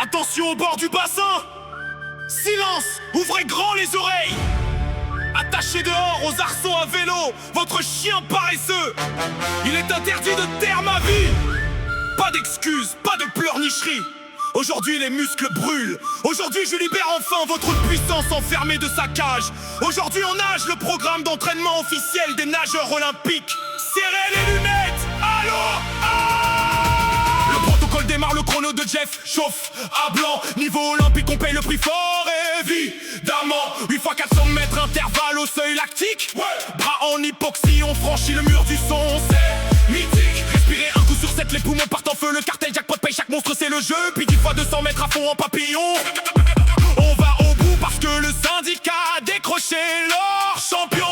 Attention au bord du bassin. Silence, ouvrez grand les oreilles. Attachez dehors aux arceaux à vélo votre chien paresseux. Il est interdit de taire ma vie. Pas d'excuses, pas de pleurnicherie. Aujourd'hui les muscles brûlent. Aujourd'hui je libère enfin votre puissance enfermée de sa cage. Aujourd'hui on nage le programme d'entraînement officiel des nageurs olympiques. Serrez les lunettes. Allô, Le protocole démarre, le chrono de Jeff chauffe à blanc. Niveau olympique on paye le prix fort évidemment. 8 fois 400 mètres intervalle au seuil lactique. Bras en hypoxie, on franchit le mur du son, c'est mythique. Respirez un coup sur 7, les poumons partent en feu. Le cartel jackpot paye chaque monstre, c'est le jeu. Puis 10 fois 200 mètres à fond en papillon. On va au bout parce que le syndicat a décroché leur champion.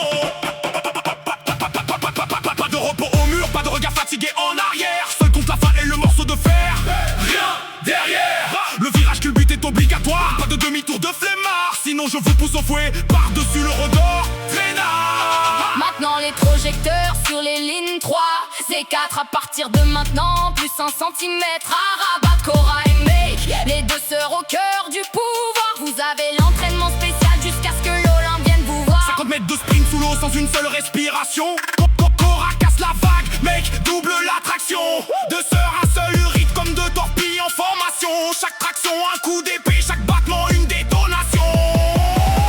Pas de repos au mur, pas de regard fatigué en arrière. Seul contre la fin et le morceau de fer. Rien derrière. Le virage culbute est obligatoire. Pas de demi-tour de flemmard, sinon je vous pousse au fouet par-dessus le redor. Traînard. Maintenant les projecteurs sur les lignes 3 C4 à partir de maintenant. Plus 1 centimètre à rabat, Cora et Make, les deux sœurs au cœur du pouvoir. Vous avez l'entraînement spécial jusqu'à ce que l'Olympe vienne vous voir. 50 mètres de sprint sous l'eau sans une seule respiration. Cora casse la vague, Make double l'attraction. Deux sœurs, un seul rythme comme deux torpilles en formation. Chaque traction un coup d'épée, chaque battement une détonation.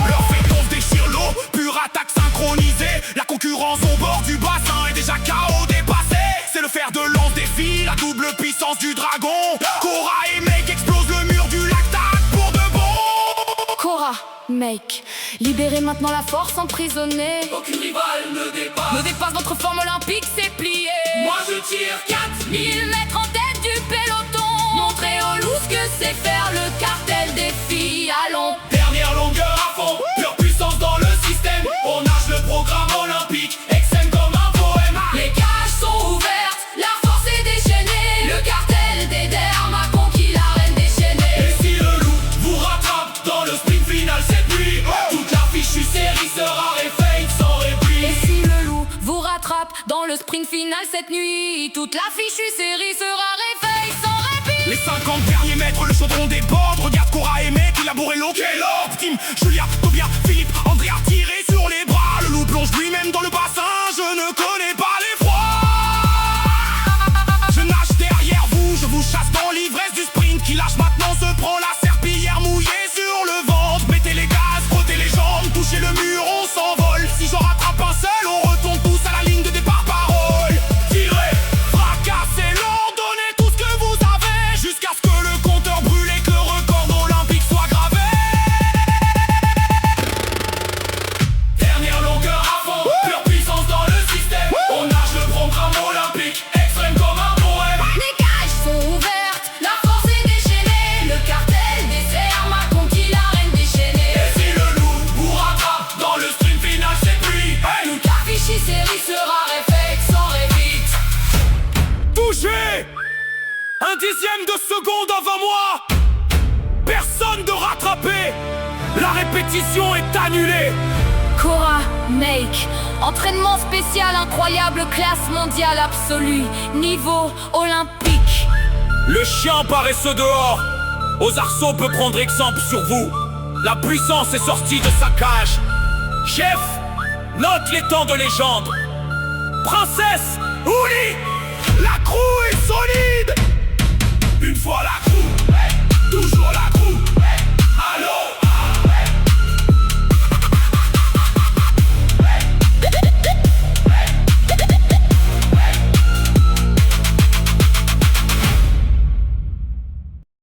Leur féton déchire l'eau, pure attaque synchronisée. La concurrence au bord du bassin est déjà KO dépassé. C'est le fer de lance des filles, la double puissance du dragon. Cora et Make explosent le mur du lactate pour de bon. Cora, Make, libérez maintenant la force emprisonnée. Aucune rivale Ne dépasse votre forme olympique, c'est plié. Moi je tire 4000 mètres en tête du peloton. Montrez aux loups ce que c'est faire le cartel des filles. Allons. Dernière longueur à fond, pure puissance dans le système. On nage le programme olympique, extrême comme un poème. Les cages sont ouvertes, la force est déchaînée. Le cartel des dermes a conquis l'arène déchaînée. Et si le loup vous rattrape dans le sprint final cette nuit, toute la fichue série sera refaite sans répit. Et si le loup vous rattrape dans le sprint final cette nuit, toute la fichue série sera réveillée sans répit. Les 50 derniers mètres, le chaudron déborde. Regarde Cora et Make, il a bourré l'eau. Quel ordre, Tim, Julia, Tobia, Philippe, André a tiré sur les bras. Le loup plonge lui-même dans le bassin. Je ne connais pas l'effroi. Je nage derrière vous, je vous chasse dans l'ivresse du sprint. Qui lâche maintenant se prend la serpillière mouillée sur le ventre. Mettez les gaz, frottez les jambes, touchez le mur, on s'envole. Si j'en rattrape un seul, on retourne tous à la ligne de départ. Parole. Tirez, fracassez, leur donnez tout ce que vous avez, jusqu'à ce que le compteur brûle et que le record olympique soit gravé. Dernière longueur à fond, pure puissance dans le système. On nage le programme olympique, extrême comme un poème. Les cages sont ouvertes, la force est déchaînée. Le cartel des cerfs a conquis l'arène déchaînée. Et si le loup vous rattrape dans le sprint final cette nuit, Toute la fichue série sera refaite sans répit. Touché. Un dixième de seconde avant moi. Personne de rattraper. La répétition est annulée. Cora, Make, entraînement spécial incroyable, classe mondiale absolue, niveau olympique. Le chien paresseux dehors, aux arceaux peut prendre exemple sur vous. La puissance est sortie de sa cage. Chef, note les temps de légende. Princesse, Ouli, la crew est solide.